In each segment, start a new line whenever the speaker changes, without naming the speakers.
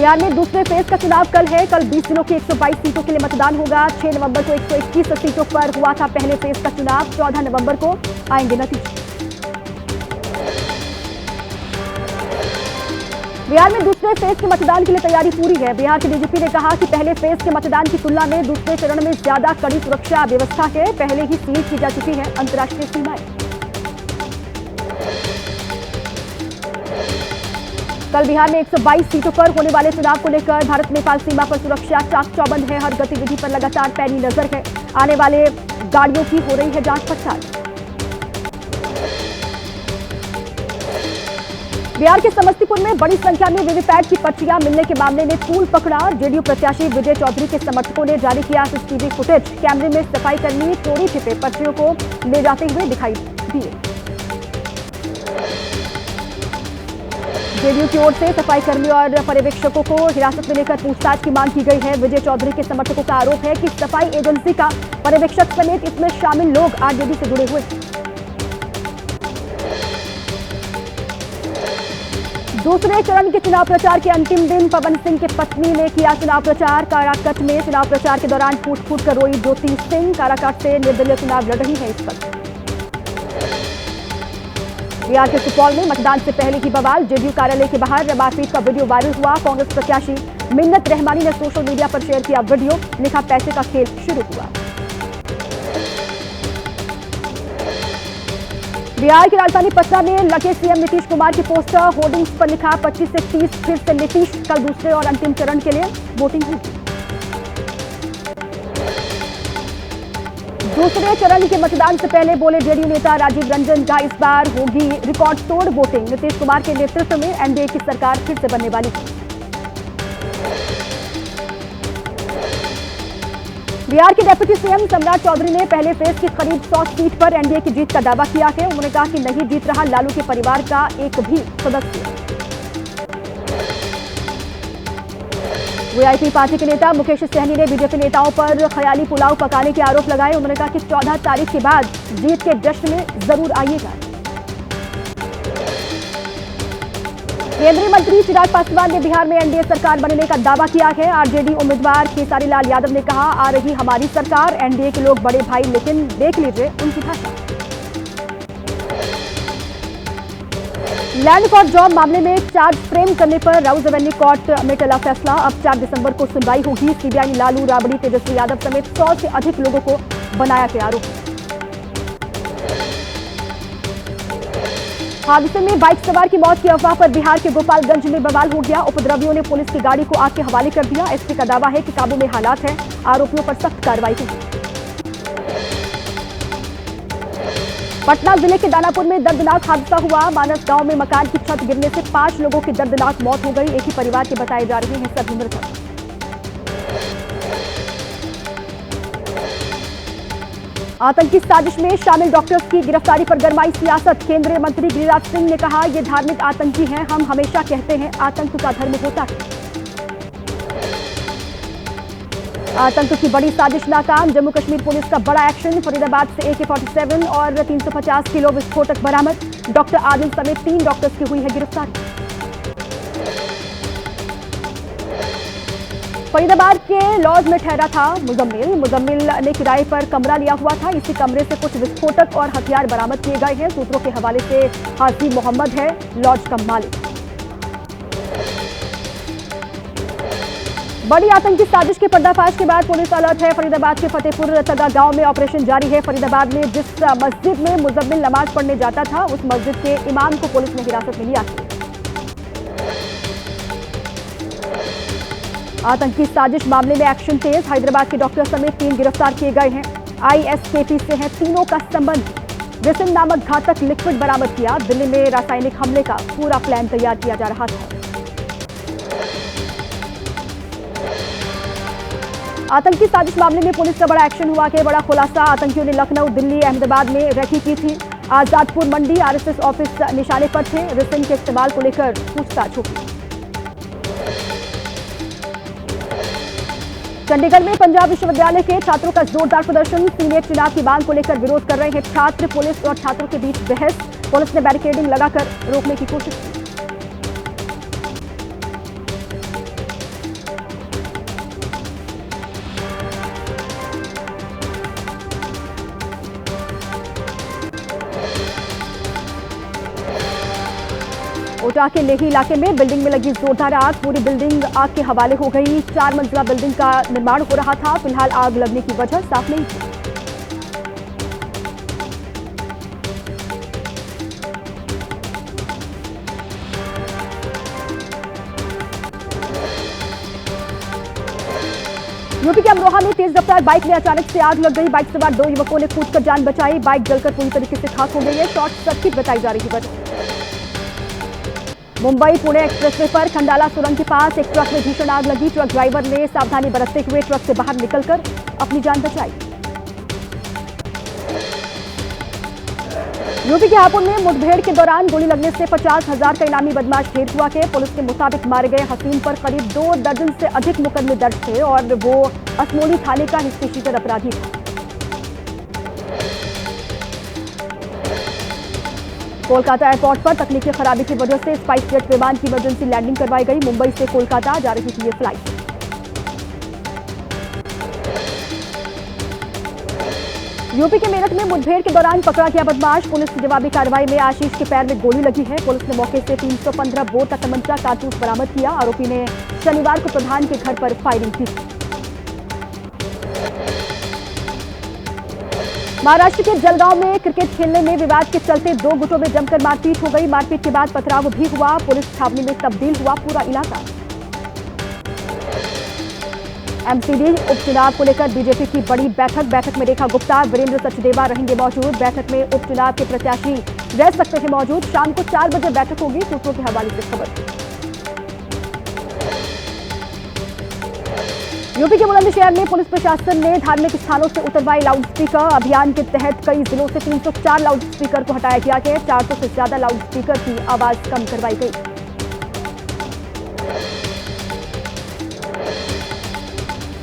बिहार में दूसरे फेज का चुनाव कल है। कल 20 जिलों की 122 सीटों के लिए मतदान होगा। 6 नवंबर को 121 सीटों पर हुआ था पहले फेज का चुनाव। 14 नवंबर को आएंगे नतीजे। बिहार में दूसरे फेज के मतदान के लिए तैयारी पूरी है। बिहार के डीजीपी ने कहा कि पहले फेज के मतदान की तुलना में दूसरे चरण में ज्यादा कड़ी सुरक्षा व्यवस्था है। पहले ही सील की जा चुकी है अंतर्राष्ट्रीय सीमाएं। कल बिहार में 122 सीटों पर होने वाले चुनाव को लेकर भारत नेपाल सीमा पर सुरक्षा चाक चौबंद है। हर गतिविधि पर लगातार पैनी नजर है। आने वाले गाड़ियों की हो रही है जांच पड़ताल। बिहार के समस्तीपुर में बड़ी संख्या में वीवीपैट की पर्चियां मिलने के मामले में तूल पकड़ा। जेडीयू प्रत्याशी विजय चौधरी के समर्थकों ने जारी किया सीसीटीवी फुटेज। कैमरे में सफाई कर्मी चोरी छिपे पर्चियों को ले जाते हुए दिखाई दिए। जेडीयू की ओर से सफाई कर्मी और पर्यवेक्षकों को हिरासत में लेकर पूछताछ की मांग की गई है। विजय चौधरी के समर्थकों का आरोप है कि सफाई एजेंसी का पर्यवेक्षक समेत इसमें शामिल लोग आरजेडी से जुड़े हुए हैं। दूसरे चरण के चुनाव प्रचार के अंतिम दिन पवन सिंह की पत्नी ने किया चुनाव प्रचार। काराकट में चुनाव प्रचार के दौरान फूट फूट कर रोई ज्योति सिंह। काराकट से निर्दलीय चुनाव लड़ रही है इस वक्त। बिहार के सुपौल में मतदान से पहले ही बवाल। जेडीयू कार्यालय के बाहर मारपीट का वीडियो वायरल हुआ। कांग्रेस प्रत्याशी मिन्नत रहमानी ने सोशल मीडिया पर शेयर किया वीडियो। लिखा, पैसे का खेल शुरू हुआ। बिहार की राजधानी पटना में लगे सीएम नीतीश कुमार के पोस्टर। होर्डिंग्स पर लिखा, 25 से 30 फिर से नीतीश। कल दूसरे और अंतिम चरण के लिए वोटिंग होगी। दूसरे चरण के मतदान से पहले बोले जेडीयू नेता राजीव रंजन का इस बार होगी रिकॉर्ड तोड़ वोटिंग। नीतीश कुमार के नेतृत्व में एनडीए की सरकार फिर से बनने वाली है। बिहार के डिप्टी सीएम सम्राट चौधरी ने पहले फेज की करीब 100 सीट पर एनडीए की जीत का दावा किया है। उन्होंने कहा कि नहीं जीत रहा लालू के परिवार का एक भी सदस्य। वीआईपी पार्टी के नेता मुकेश सहनी ने बीजेपी नेताओं पर ख्याली पुलाव पकाने के आरोप लगाए। उन्होंने कहा कि 14 तारीख के बाद जीत के जश्न में जरूर आइएगा। केंद्रीय मंत्री चिराग पासवान ने बिहार में एनडीए सरकार बनने का दावा किया है। आरजेडी उम्मीदवार खेसारी लाल यादव ने कहा, आ रही हमारी सरकार। एनडीए के लोग बड़े भाई, लेकिन देख लीजिए उनकी भाषा। लैंड फॉर जॉब मामले में चार्ज फ्रेम करने पर राउज एवेन्यू कोर्ट में टला फैसला। अब 4 दिसंबर को सुनवाई होगी। सीबीआई ने लालू, राबड़ी, तेजस्वी यादव समेत 100 से अधिक लोगों को बनाया गया आरोपी। हादसे में बाइक सवार की मौत की अफवाह पर बिहार के गोपालगंज में बवाल हो गया। उपद्रवियों ने पुलिस की गाड़ी को आग के हवाले कर दिया। एसपी का दावा है कि काबू में हालात है। आरोपियों पर सख्त कार्रवाई होगी। पटना जिले के दानापुर में दर्दनाक हादसा हुआ। मानस गांव में मकान की छत गिरने से 5 लोगों की दर्दनाक मौत हो गई। एक ही परिवार के बताए जा रहे हैं सभी मृतक। आतंकी साजिश में शामिल डॉक्टर्स की गिरफ्तारी पर गरमाई सियासत। केंद्रीय मंत्री गिरिराज सिंह ने कहा, ये धार्मिक आतंकी हैं। हम हमेशा कहते हैं आतंक का धर्म होता है। आतंक की बड़ी साजिश नाकाम। जम्मू कश्मीर पुलिस का बड़ा एक्शन। फरीदाबाद से AK-47 और 350 किलो विस्फोटक बरामद। डॉक्टर आदिल समेत 3 डॉक्टर्स की हुई है गिरफ्तारी। फरीदाबाद के लॉज में ठहरा था मुजम्मिल ने किराए पर कमरा लिया हुआ था। इसी कमरे से कुछ विस्फोटक और हथियार बरामद किए गए हैं। सूत्रों के हवाले से हाजी मोहम्मद है लॉज का मालिक। बड़ी आतंकी साजिश के पर्दाफाश के बाद पुलिस अलर्ट है। फरीदाबाद के फतेहपुर तगा गांव में ऑपरेशन जारी है। फरीदाबाद में जिस मस्जिद में मुजम्मिल नमाज पढ़ने जाता था, उस मस्जिद के इमाम को पुलिस ने हिरासत में लिया है। आतंकी साजिश मामले में एक्शन तेज। हैदराबाद के डॉक्टर समेत 3 गिरफ्तार किए गए हैं। आईएसकेपी से है तीनों का संबंध। विसिन नामक घातक लिक्विड बरामद किया। दिल्ली में रासायनिक हमले का पूरा प्लान तैयार किया जा रहा था। आतंकी साजिश मामले में पुलिस का बड़ा एक्शन हुआ कि बड़ा खुलासा। आतंकियों ने लखनऊ, दिल्ली, अहमदाबाद में रेकी की थी। आजादपुर मंडी आरएसएस ऑफिस निशाने पर थे। विसिन के इस्तेमाल को लेकर पूछताछ होगी। चंडीगढ़ में पंजाब विश्वविद्यालय के छात्रों का जोरदार प्रदर्शन। सीनेट चुनाव की मांग को लेकर विरोध कर रहे हैं छात्र। पुलिस और छात्रों के बीच बहस। पुलिस ने बैरिकेडिंग लगाकर रोकने की कोशिश की। कोटा के लेही इलाके में बिल्डिंग में लगी जोरदार आग, पूरी बिल्डिंग आग के हवाले हो गई। 4 मंजिला बिल्डिंग का निर्माण हो रहा था। फिलहाल आग लगने की वजह साफ नहीं थी। यूपी के अमरोहा में तेज रफ्तार बाइक में अचानक से आग लग गई। बाइक सवार 2 युवकों ने कूदकर जान बचाई। बाइक जलकर पूरी तरीके से खाक हो गई है। शॉर्ट सर्किट बताई जा रही वजह। मुंबई पुणे एक्सप्रेसवे पर खंडाला सुरंग के पास एक ट्रक में भीषण आग लगी। ट्रक ड्राइवर ने सावधानी बरतते हुए ट्रक से बाहर निकलकर अपनी जान बचाई। यूपी के हापुड़ में मुठभेड़ के दौरान गोली लगने से 50,000 का इनामी बदमाश ढेर हुआ के पुलिस के मुताबिक मारे गए हसीन पर करीब 2 दर्जन से अधिक मुकदमे दर्ज थे और वो असमोली थाने का हिस्ट्री शीटर अपराधी था। कोलकाता एयरपोर्ट पर तकनीकी खराबी की वजह से स्पाइस जेट विमान की इमरजेंसी लैंडिंग करवाई गई। मुंबई से कोलकाता जा रही थी ये फ्लाइट। यूपी के मेरठ में मुठभेड़ के दौरान पकड़ा गया बदमाश। पुलिस की जवाबी कार्रवाई में आशीष के पैर में गोली लगी है। पुलिस ने मौके से 315 बोर का तमंचा कारतूस बरामद किया। आरोपी ने शनिवार को प्रधान के घर पर फायरिंग की। महाराष्ट्र के जलगांव में क्रिकेट खेलने में विवाद के चलते 2 गुटों में जमकर मारपीट हो गई। मारपीट के बाद पथराव भी हुआ। पुलिस छावनी में तब्दील हुआ पूरा इलाका। एमसीडी उपचुनाव को लेकर बीजेपी की बड़ी बैठक में रेखा गुप्ता, वीरेंद्र सचदेवा रहेंगे मौजूद। बैठक में उपचुनाव के प्रत्याशी रह सकते हैं मौजूद। शाम को 4 बजे बैठक होगी, सूत्रों के हवाले से खबर। यूपी के बुलंदशहर में पुलिस प्रशासन ने धार्मिक स्थानों से उतरवाए लाउड स्पीकर। अभियान के तहत कई जिलों से 304 लाउड स्पीकर को हटाया गया है। 400 से ज्यादा लाउड स्पीकर की आवाज कम करवाई गई।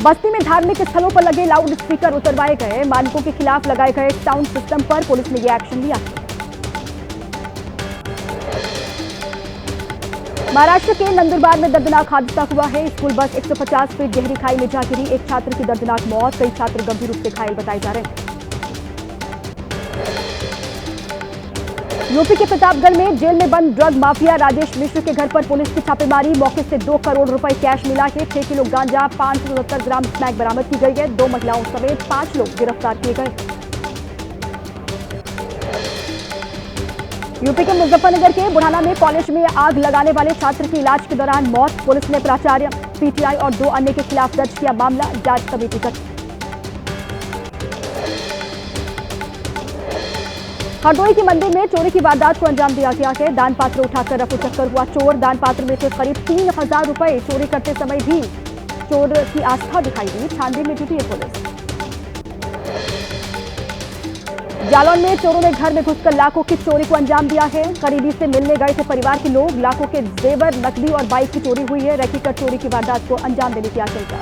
बस्ती में धार्मिक स्थलों पर लगे लाउड स्पीकर उतरवाए गए। मानकों के खिलाफ लगाए गए साउंड सिस्टम पर पुलिस ने यह एक्शन लिया। महाराष्ट्र के नंदुरबार में दर्दनाक हादसा हुआ है। स्कूल बस 150 फीट गहरी खाई में जा गिरी। एक छात्र की दर्दनाक मौत, कई छात्र गंभीर रूप से घायल बताए जा रहे हैं। यूपी के प्रतापगढ़ में जेल में बंद ड्रग माफिया राजेश मिश्र के घर पर पुलिस की छापेमारी। मौके से 2 करोड़ रुपए कैश मिला है। 6 किलो गांजा, 569 ग्राम स्मैक बरामद की गई है। 2 महिलाओं समेत 5 लोग गिरफ्तार किए गए। यूपी के मुजफ्फरनगर के बुढ़ाना में कॉलेज में आग लगाने वाले छात्र की इलाज के दौरान मौत। पुलिस ने प्राचार्य, पीटीआई और 2 अन्य के खिलाफ दर्ज किया मामला। जांच कमेटी गठित। हरदोई की मंदिर में चोरी की वारदात को अंजाम दिया गया है। दान पात्र उठाकर रफू चक्कर हुआ चोर। दान पात्र में से करीब 3,000 रुपए चोरी करते समय भी चोर की आस्था दिखाई दी। छानबीन में जुटी है पुलिस। जालौन में चोरों ने घर में घुसकर लाखों की चोरी को अंजाम दिया है। करीबी से मिलने गए थे परिवार के लोग। लाखों के जेवर, नकदी और बाइक की चोरी हुई है। रैकी कर चोरी की वारदात को अंजाम देने की आशंका।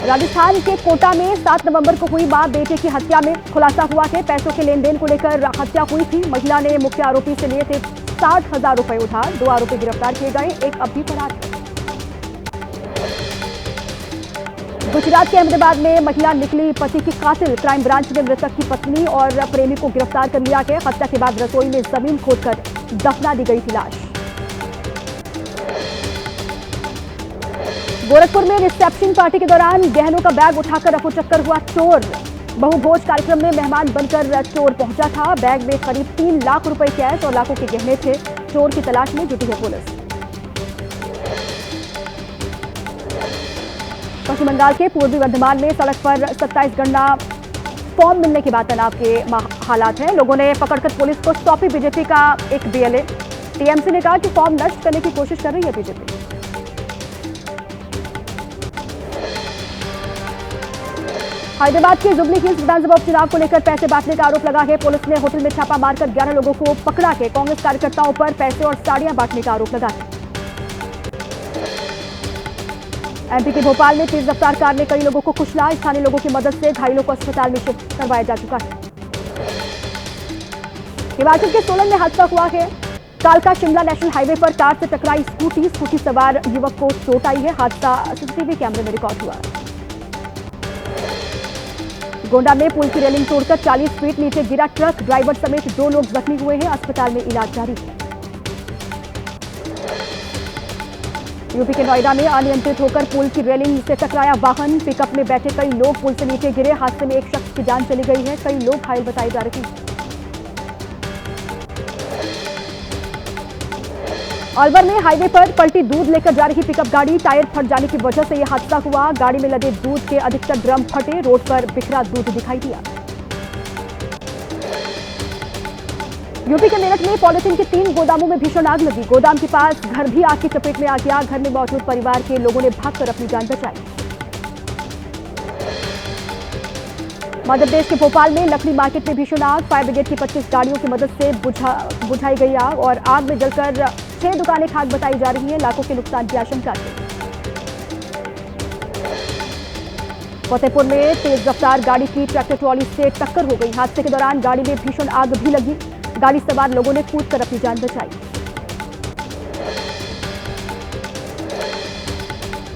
राजस्थान के कोटा में 7 नवंबर को हुई मां बेटे की हत्या में खुलासा हुआ है। पैसों के लेन देन को लेकर हत्या हुई थी। महिला ने मुख्य आरोपी से लिए थे 60,000 रुपए उधार। 2 आरोपी गिरफ्तार किए गए, एक अब भी फरार है। गुजरात के अहमदाबाद में महिला निकली पति की कातिल। क्राइम ब्रांच ने मृतक की पत्नी और प्रेमी को गिरफ्तार कर लिया है। हत्या के बाद रसोई में जमीन खोदकर दफना दी गई थी लाश। गोरखपुर में रिसेप्शन पार्टी के दौरान गहनों का बैग उठाकर रफू चक्कर हुआ चोर। बहुभोज कार्यक्रम में मेहमान बनकर चोर पहुंचा था। बैग में करीब 3 लाख रुपए कैश और लाखों के गहने थे। चोर की तलाश में जुटी है पुलिस। पश्चिम बंगाल के पूर्वी वर्धमान में सड़क पर 27 गणना फॉर्म मिलने के बाद तनाव के हालात हैं। लोगों ने पकड़कर पुलिस को सौंपी बीजेपी का एक बीएलए। टीएमसी ने कहा कि फॉर्म नष्ट करने की कोशिश कर रही है बीजेपी। हैदराबाद के जुबली हिल्स विधानसभा उपचुनाव को लेकर पैसे बांटने का आरोप लगा है। पुलिस ने होटल में छापा मारकर 11 लोगों को पकड़ा है। कांग्रेस कार्यकर्ताओं पर पैसे और साड़ियां बांटने का आरोप लगा है। एमपी के भोपाल में तेज रफ्तार कार ने कई लोगों को कुचला। स्थानीय लोगों की मदद से घायलों को अस्पताल में शिफ्ट करवाया जा चुका है। हिमाचल के सोलन में हादसा हुआ है। कालका शिमला नेशनल हाईवे पर कार से टकराई स्कूटी सवार युवक को चोट आई है। हादसा सीसीटीवी कैमरे में रिकॉर्ड हुआ। गोंडा में पुल की रेलिंग तोड़कर 40 फीट नीचे गिरा ट्रक, ड्राइवर समेत 2 लोग जख्मी हुए हैं, अस्पताल में इलाज जारी है। यूपी के नोएडा में अनियंत्रित होकर पुल की रेलिंग से टकराया वाहन, पिकअप में बैठे कई लोग पुल से नीचे गिरे। हादसे में एक शख्स की जान चली गई है, कई लोग घायल बताए जा रहे हैं। अलवर में हाईवे पर पलटी दूध लेकर जा रही पिकअप गाड़ी, टायर फट जाने की वजह से यह हादसा हुआ। गाड़ी में लदे दूध के अधिकतर ड्रम फटे, रोड पर बिखरा दूध दिखाई दिया। यूपी के मेरठ में पॉलिथीन के 3 गोदामों में भीषण आग लगी। गोदाम के पास घर भी आग की चपेट में आ गया। घर में मौजूद परिवार के लोगों ने भागकर अपनी जान बचाई। मध्य प्रदेश के भोपाल में लकड़ी मार्केट में भीषण आग, फायर ब्रिगेड की 25 गाड़ियों की मदद से बुझाई गई आग और आग में जलकर 6 दुकानें खाक बताई जा रही हैं। लाखों के नुकसान की आशंका है। फतेहपुर में तेज रफ्तार गाड़ी की ट्रैक्टर ट्रॉली से टक्कर हो गई। हादसे के दौरान गाड़ी में भीषण आग भी लगी। गाड़ी सवार लोगों ने कूदकर अपनी जान बचाई।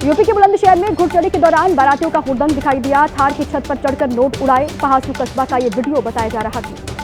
यूपी के बुलंदशहर में घुड़चढ़ी के दौरान बारातियों का हुड़दंग दिखाई दिया। थार की छत पर चढ़कर नोट उड़ाए। पहासू कस्बा का ये वीडियो बताया जा रहा है।